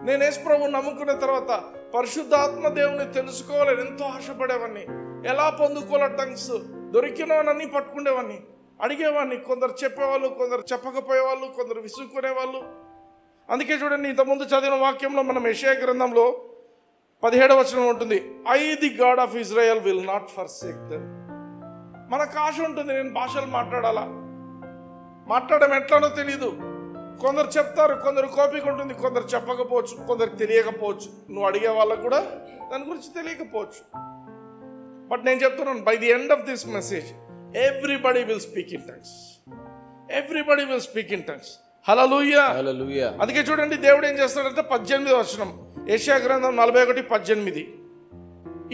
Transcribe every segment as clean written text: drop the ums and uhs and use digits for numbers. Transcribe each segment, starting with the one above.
నేను యేసు ప్రభువుని నమ్ముకున్న తర్వాత పరిశుద్ధాత్మ దేవుని తెలుసుకోవాలని ఎంతో ఆశపడేవాడిని. ఎలా పొందుకోవాల టంగ్స్ దొరికినవన్నీ పట్టుకునేవాడిని, అడిగేవాడిని. కొందరు చెప్పేవాళ్ళు, కొందరు చెప్పకపోయేవాళ్ళు, కొందరు విసుక్కునేవాళ్ళు. అందుకే చూడండి, ఇంతకుముందు చదివిన వాక్యంలో మనం యెషయా గ్రంథంలో 17వ వచనం ఉంటుంది, I the God of Israel will not forsake them. మనకు ఆశ ఉంటుంది, నేను భాషలు మాట్లాడాలా, మాట్లాడడం ఎట్లానో తెలీదు. కొందరు చెప్తారు, కొందరు కోపిక ఉంటుంది, కొందరు చెప్పకపోవచ్చు, కొందరికి తెలియకపోవచ్చు. నువ్వు అడిగే వాళ్ళకు కూడా దాని గురించి తెలియకపోవచ్చు. బట్ నేను చెప్తున్నాను, by the end of this message everybody will speak in tongues. Everybody will speak in tongues. Hallelujah. అందుకే చూడండి, దేవుడు ఏం చేస్తాడంటే 18వ వచనం, యెషయా గ్రంథం 41:18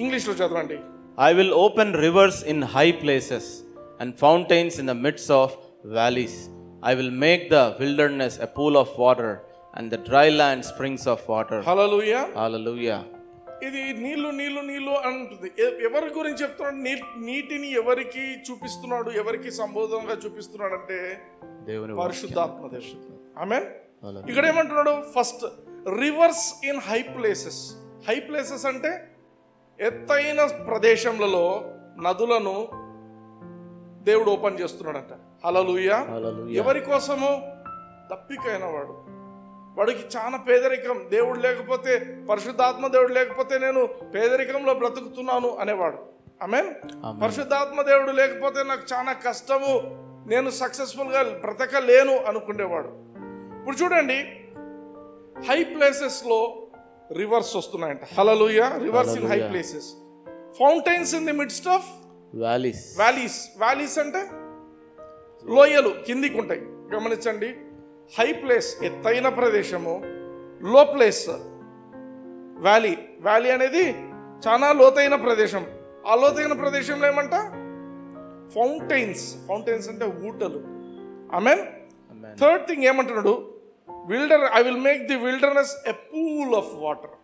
ఇంగ్లీష్లో చదవండి. I will open rivers in high places and fountains in the midst of valleys. I will make the wilderness a pool of water and the dry land springs of water. Hallelujah. Hallelujah. ఇది నీళ్లు నీళ్లు నీళ్లు అంటుంది. ఎవరి గురించి చెప్తున్నాడు? నీటిని ఎవరికి చూపిస్తున్నాడు, ఎవరికి సంబోధనగా చూపిస్తున్నాడు అంటే దేవుని పరిశుద్ధాత్మ దేవుడు. ఆమేన్. ఇక్కడ ఏమంటున్నాడు? First reverse in high places. High places అంటే ఎత్తైన ప్రదేశంలో నదులను దేవుడు ఓపెన్ చేస్తున్నాడంట. హల్లెలూయా. ఎవరి కోసము? దప్పికైన వాడు, వాడికి చాలా పేదరికం, దేవుడు లేకపోతే, పరిశుద్ధాత్మ దేవుడు లేకపోతే నేను పేదరికంలో బ్రతుకుతున్నాను అనేవాడు. ఆమేన్. పరిశుద్ధాత్మ దేవుడు లేకపోతే నాకు చాలా కష్టము, నేను సక్సెస్ఫుల్గా బ్రతకలేను అనుకునేవాడు. ఇప్పుడు చూడండి, హై ప్లేసెస్లో రివర్స్ వస్తున్నాయంట. Hallelujah. Rivers in high places. Fountains in the midst of valleys. Valleys అంటే లోయలు కిందికి ఉంటాయి. గమనించండి, హై ప్లేస్ ఎత్తైన ప్రదేశము, లో ప్లేస్ వ్యాలీ. వ్యాలీ అనేది చాలా లోతైన ప్రదేశం. ఆ లోతైన ప్రదేశంలో ఏమంట? ఫౌంటైన్స్. ఫౌంటైన్స్ అంటే ఊటలు. ఆమేన్. థర్డ్ థింగ్ ఏమంటున్నాడు? I will make the wilderness a pool of water.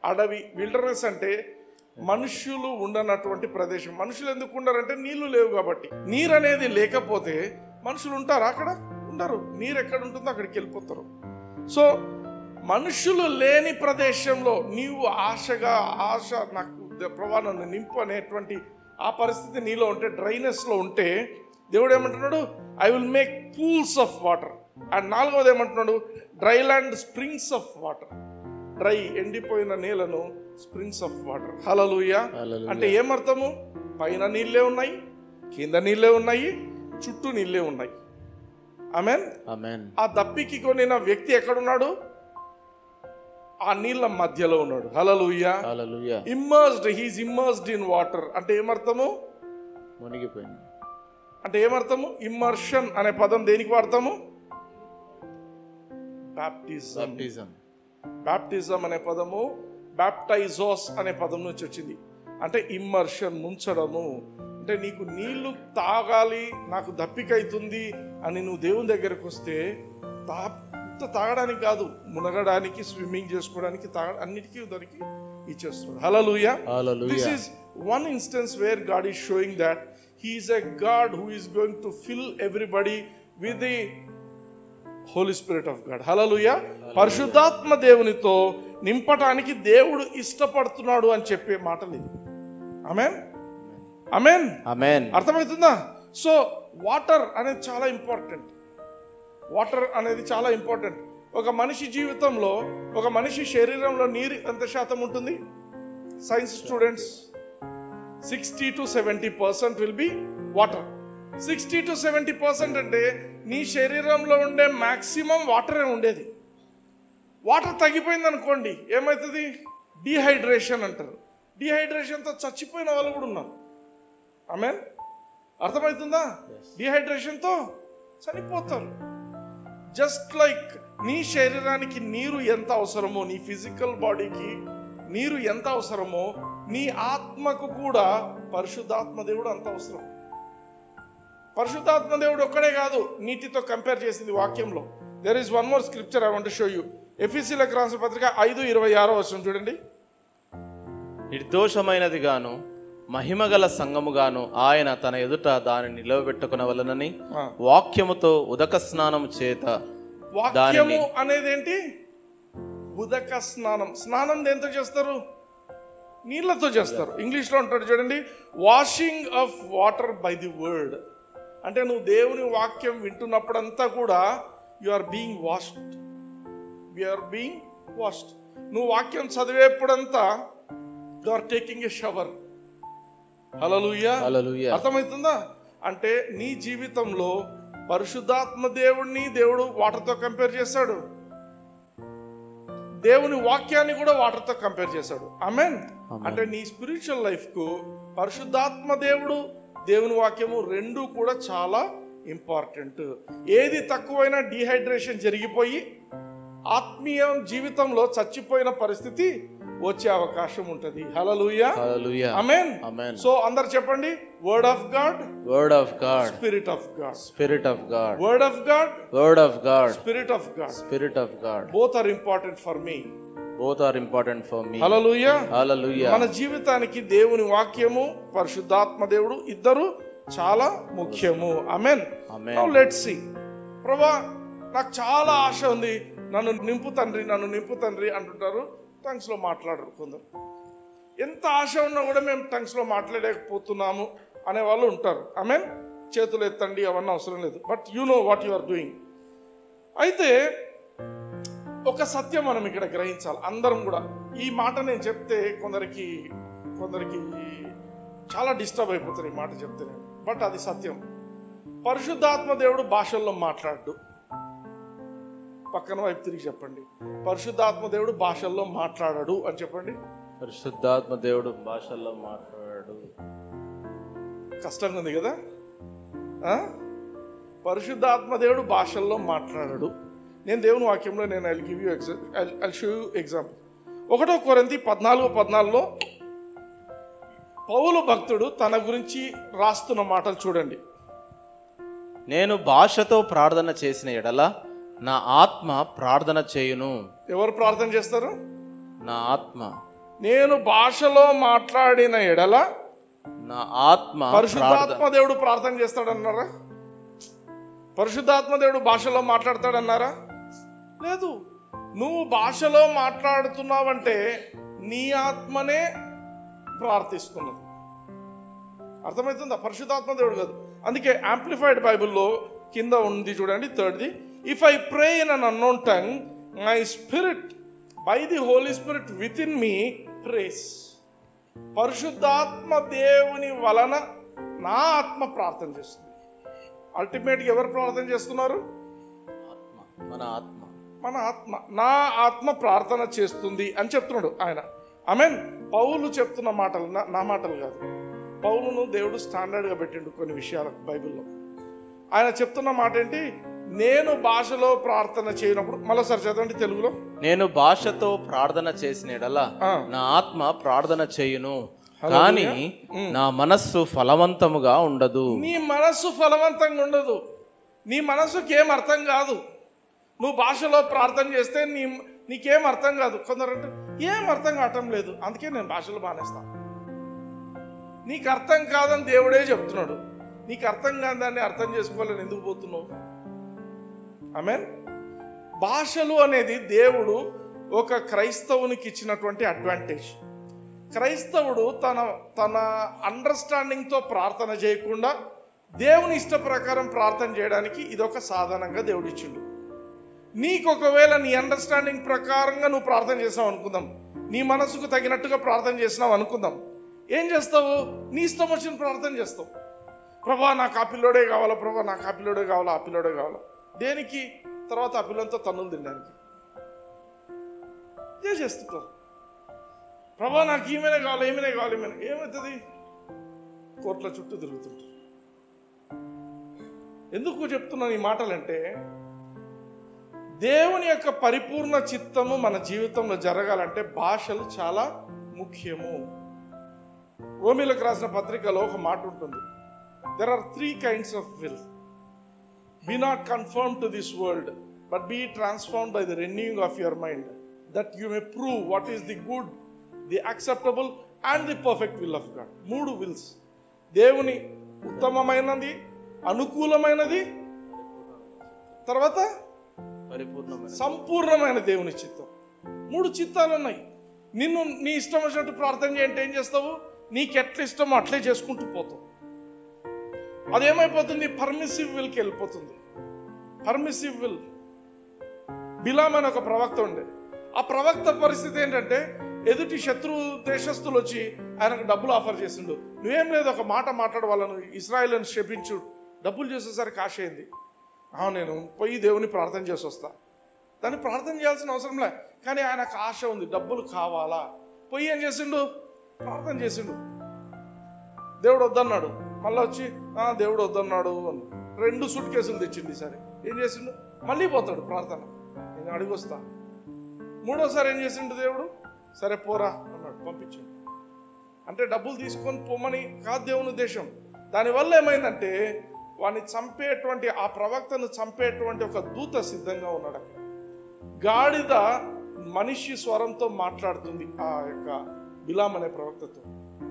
అడవి. విల్డర్నెస్ అంటే మనుషులు ఉండనటువంటి ప్రదేశం. మనుషులు ఎందుకు ఉండారంటే నీళ్లు లేవు కాబట్టి. నీరు అనేది లేకపోతే మనుషులు ఉంటారా? అక్కడ ఉండరు. నీరు ఎక్కడ ఉంటుందో అక్కడికి వెళ్ళిపోతారు. సో మనుషులు లేని ప్రదేశంలో నీవు ఆశ నాకు ప్రభా నన్ను నింపు అనేటువంటి ఆ పరిస్థితి నీలో ఉంటే, డ్రైనెస్లో ఉంటే, దేవుడు ఏమంటున్నాడు? I will make pools of water. And 4వది ఏమంటున్నాడు? Dry land springs of water. Dry ఎండిపోయిన నేలను స్ప్రింగ్స్ ఆఫ్ వాటర్. హల్లెలూయా. అంటే ఏమర్థము? పైన నీళ్ళే ఉన్నాయి, కింద నీళ్ళే ఉన్నాయి, చుట్టూ నీళ్ళే ఉన్నాయి. ఆమేన్. ఆ దప్పికి కొనిన వ్యక్తి ఎక్కడున్నాడు? ఆ నీళ్ళ మధ్యలో ఉన్నాడు. Hallelujah. Immersed, he's immersed in water. అంటే ఏమర్థము? మునిగిపోయింది. అంటే ఏమర్థము? ఇమ్మర్షన్ అనే పదం దేనికి వాడతాము? బ్యాప్టిజం. బ్యాప్టిజం అనే పదము బ్యాప్టైజోస్ అనే పదం నుంచి వచ్చింది. అంటే ఇమ్మర్షన్, ముంచడము. అంటే నీకు నీళ్లు తాగాలి, నాకు దప్పిక అవుతుంది అని నువ్వు దేవుని దగ్గరకు వస్తే తాగడానికి కాదు, మునగడానికి, స్విమ్మింగ్ చేసుకోవడానికి, అన్నిటికీ దానికి ఇచ్చేస్తున్నాడు. Hallelujah. This is one instance where God is showing that he is a God who is going to fill everybody with the Holi spirit of God. Hallelujah. పరిశుద్ధాత్మ దేవునితో నింపటానికి దేవుడు ఇష్టపడుతున్నాడు అని చెప్పే మాటలు ఇది. ఆమేన్. ఆమేన్. ఆమేన్. అర్థమవుతుందా? సో వాటర్ అనేది చాలా ఇంపార్టెంట్. వాటర్ అనేది చాలా ఇంపార్టెంట్. ఒక మనిషి జీవితంలో, ఒక మనిషి శరీరంలో నీరు ఎంత శాతం ఉంటుంది? Science students 60 to 70% will be water. 60 to 70% అంటే నీ శరీరంలో ఉండే మ్యాక్సిమం వాటరే ఉండేది. వాటర్ తగ్గిపోయింది అనుకోండి, ఏమవుతుంది? డీహైడ్రేషన్ అంటారు. డీహైడ్రేషన్తో చచ్చిపోయిన వాళ్ళు కూడా ఉన్నారు. ఆమేన్. అర్థమవుతుందా? డీహైడ్రేషన్తో చనిపోతారు. జస్ట్ లైక్ నీ శరీరానికి నీరు ఎంత అవసరమో, నీ ఫిజికల్ బాడీకి నీరు ఎంత అవసరమో, నీ ఆత్మకు కూడా పరిశుద్ధాత్మ దేవుడు అంత అవసరం. పరిశుద్ధాత్మ దేవుడు ఒక్కడే కాదు, నీటితో కంపేర్ చేసింది వాక్యంలో. There is one more scripture I want to show you. ఎఫెసీయులకు రాసిన పత్రిక 5:26 చూడండి. నిర్దోషమైనది గాను మహిమగల సంఘముగాను ఆయన తన ఎదుట దానిని నిలవబెట్టుకొనవలెనని వాక్యముతో ఉదక స్నానము చేత. వాక్యము అనేది ఏంటి? ఉదక స్నానం. స్నానం దేంతో చేస్తారు? నీళ్ళతో చేస్తారు. ఇంగ్లీష్లో ఉంటాడు చూడండి, washing of water by the word. అంటే నువ్వు దేవుని వాక్యం వింటున్నప్పుడంతా కూడా యు ఆర్ బీయింగ్ వాష్డ్. నువ్వు వాక్యం చదివేప్పుడంతా you are taking a shower. Hallelujah. అర్థమవుతుందా? అంటే నీ జీవితంలో పరిశుద్ధాత్మ దేవుడిని దేవుడు వాటర్తో కంపేర్ చేశాడు, దేవుని వాక్యాన్ని కూడా వాటర్తో కంపేర్ చేశాడు. ఆమేన్. అంటే నీ స్పిరిచువల్ లైఫ్ కు పరిశుద్ధాత్మ దేవుడు, దేవుని వాక్యము రెండు కూడా చాలా ఇంపార్టెంట్. ఏది తక్కువైనా డీహైడ్రేషన్ జరిగిపోయి ఆత్మీయ జీవితంలో చచ్చిపోయిన పరిస్థితి వచ్చే అవకాశం ఉంటుంది. హల్లెలూయా. ఆమేన్. సో అందరు చెప్పండి, word of God, spirit of God, word of God, spirit of God. Both are important for me. Hallelujah. మన జీవితానికి దేవుని వాక్యము, పరిశుద్ధాత్మ దేవుడు ఇద్దరు చాలా ముఖ్యము. ఆమేన్. Now let's see. ప్రభువా నాకు చాలా ఆశ ఉంది, నన్ను నింపు తండ్రి అంటుంటారు. టంగ్స్ లో మాట్లాడరు కొందరు. ఎంత ఆశ ఉన్నా కూడా మేము టంగ్స్ లో మాట్లాడలేకపోతున్నాము అనే వాళ్ళు ఉంటారు. ఆమేన్. చేతులు ఎత్తండి, అవన్నీ అవసరం లేదు. But you know what you are doing. అయితే ఒక సత్యం మనం ఇక్కడ గ్రహించాలి అందరం కూడా. ఈ మాట నేను చెప్తే కొందరికి చాలా డిస్టర్బ్ అయిపోతారు ఈ మాట చెప్తే నేను. బట్ అది సత్యం. పరిశుద్ధాత్మ దేవుడు భాషల్లో మాట్లాడు. పక్కన వైపు తిరిగి చెప్పండి, పరిశుద్ధాత్మ దేవుడు భాషల్లో మాట్లాడాడు అని చెప్పండి. పరిశుద్ధాత్మ దేవుడు భాషల్లో మాట్లాడాడు. కష్టంగా ఉంది కదా. పరిశుద్ధాత్మ దేవుడు భాషల్లో మాట్లాడాడు. నేను దేవుని వాక్యంలో ఐల్ గివ్ యూ ఎగ్జాంపుల్. 1 కొరింథీ 14:14 పౌలు భక్తుడు తన గురించి రాస్తున్న మాటలు చూడండి. నేను భాషతో ప్రార్థన చేసిన ఎడల నా ఆత్మ ప్రార్థన చేయును. ఎవరు ప్రార్థన చేస్తారు? నా ఆత్మ. నేను భాషలో మాట్లాడిన ఎడల నా ఆత్మ. పరిశుద్ధాత్మ దేవుడు ప్రార్థన చేస్తాడన్నారా? పరిశుద్ధాత్మ దేవుడు భాషలో మాట్లాడతాడన్నారా? లేదు. నువ్వు భాషలో మాట్లాడుతున్నావంటే నీ ఆత్మనే ప్రార్థిస్తున్నది. అర్థమవుతుందా? పరిశుద్ధాత్మ దేవుడు కాదు. అందుకే యాంప్లిఫైడ్ బైబిల్లో కింద ఉంది చూడండి, 3rd, if I pray in an unknown tongue my spirit by the Holi Spirit within me prays. పరిశుద్ధాత్మ దేవుని వలన నా ఆత్మ ప్రార్థన చేస్తుంది. అల్టిమేట్గా ఎవరు ప్రార్థన చేస్తున్నారు? మన ఆత్మ. నా ఆత్మ ప్రార్థన చేస్తుంది అని చెప్తున్నాడు ఆయన. ఆమేన్. పౌలు చెప్తున్న మాటలు నా మాటలు కాదు. పౌలును దేవుడు స్టాండర్డ్గా పెట్టిండు కొన్ని విషయాలకు బైబిల్లో. ఆయన చెప్తున్న మాట ఏంటి? నేను భాషలో ప్రార్థన చేయనప్పుడు, మరోసారి చదవండి తెలుగులో. నేను భాషతో ప్రార్థన చేసిన ఎడల నా ఆత్మ ప్రార్థన చేయును, కానీ నా మనస్సు ఫలవంతముగా ఉండదు. నీ మనస్సు ఫలవంతంగా ఉండదు. నీ మనస్సుకి ఏం అర్థం కాదు. నువ్వు భాషలో ప్రార్థన చేస్తే నీకేం అర్థం కాదు. కొందరు అంటే ఏం అర్థం కావటం లేదు, అందుకే నేను భాషలో మానేస్తాను. నీకు అర్థం కాదని దేవుడే చెప్తున్నాడు. నీకు అర్థం కాని దాన్ని అర్థం చేసుకోవాలని ఎందుకు పోతున్నావు? ఆమేన్. భాషలు అనేది దేవుడు ఒక క్రైస్తవునికి ఇచ్చినటువంటి అడ్వాంటేజ్. క్రైస్తవుడు తన అండర్స్టాండింగ్తో ప్రార్థన చేయకుండా దేవుని ఇష్ట ప్రకారం ప్రార్థన చేయడానికి ఇదొక సాధనంగా దేవుడు ఇచ్చిండు. నీకు ఒకవేళ నీ అండర్స్టాండింగ్ ప్రకారంగా నువ్వు ప్రార్థన చేసావు అనుకుందాం, నీ మనసుకు తగినట్టుగా ప్రార్థన చేసినావు అనుకుందాం, ఏం చేస్తావు? నీ ఇష్టం వచ్చిన ప్రార్థన చేస్తావు. ప్రభా నాకు ఆ పిల్లోడే కావాలా, ప్రభా నాకు ఆ పిల్లోడే కావాలా, ఆ పిల్లోడే కావాలా. దేనికి? తర్వాత ఆ పిల్లలతో తన్నులు తినడానికి చేస్తుంటారు. ప్రభా నాకు ఏమైనా కావాలి, ఏమవుతుంది? కోట్ల చుట్టూ తిరుగుతుంటారు. ఎందుకు చెప్తున్నాను ఈ మాటలంటే, దేవుని యొక్క పరిపూర్ణ చిత్తము మన జీవితంలో జరగాలంటే భాషలు చాలా ముఖ్యము. రోమీలకు రాసిన పత్రికలో ఒక మాట ఉంటుంది, there are 3 kinds of will. Be not conformed to this world, but be transformed by the renewing of your mind, that you may prove what is the good, the acceptable and the perfect will of God. 3 wills. దేవుని ఉత్తమమైనది, అనుకూలమైనది, తర్వాత సంపూర్ణమైన దేవుని చిత్తం. 3 చిత్తాలు ఉన్నాయి. నిన్ను నీ ఇష్టం వచ్చినట్టు ప్రార్థన చేయంటే ఏం చేస్తావు? నీకు ఎట్లా ఇష్టమో అట్లే చేసుకుంటూ పోతావు. అదేమైపోతుంది? పర్మిసివ్ విల్కి వెళ్ళిపోతుంది. Permissive will. బిలాం అని ఒక ప్రవక్త ఉండే. ఆ ప్రవక్త పరిస్థితి ఏంటంటే, ఎదుటి శత్రు దేశస్తులు వచ్చి ఆయనకు డబ్బులు ఆఫర్ చేసిండు. నువ్వేం లేదు, ఒక మాట మాట్లాడు, వాళ్ళను ఇశ్రాయేలును శపించు. డబ్బులు చేసేసరికి ఆశ అయింది. నేను పోయి దేవుని ప్రార్థన చేసి వస్తా. దాన్ని ప్రార్థన చేయాల్సిన అవసరం లే, కానీ ఆయనకు ఆశ ఉంది, డబ్బులు కావాలా. పోయి ఏం చేసిండు? ప్రార్థన చేసిండు. దేవుడు వద్దన్నాడు. మళ్ళీ వచ్చి దేవుడు వద్దన్నాడు అని 2 సూట్ కేసులు తెచ్చింది. సరే ఏం చేసిండు? మళ్ళీ పోతాడు ప్రార్థన, నేను అడిగి వస్తా. 3వసారి ఏం చేసిండు దేవుడు? సరే పోరా అన్నాడు, పంపించాడు. అంటే డబ్బులు తీసుకొని పోమని కాదు దేవుని ఉద్దేశం. దానివల్ల ఏమైందంటే వాడిని చంపేటువంటి, ఆ ప్రవక్తను చంపేటువంటి ఒక దూత సిద్ధంగా ఉన్నాడు అక్కడ. గాడిద మనిషి స్వరంతో మాట్లాడుతుంది ఆ యొక్క బిలాం అనే ప్రవక్తతో.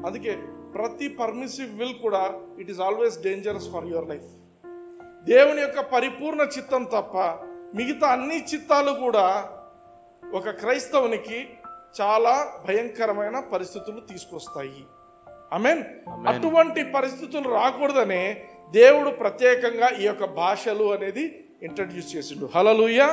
అందుకే ప్రతి పర్మిసివ్ విల్ కూడా it is always dangerous for your life. దేవుని యొక్క పరిపూర్ణ చిత్తం తప్ప మిగతా అన్ని చిత్తాలు కూడా ఒక క్రైస్తవునికి చాలా భయంకరమైన పరిస్థితులు తీసుకొస్తాయి. ఆమేన్. అటువంటి పరిస్థితులు రాకూడదనే దేవుడు ప్రత్యేకంగా ఈ యొక్క భాషలు అనేది ఇంట్రడ్యూస్ చేసిండు. హల్లెలూయా.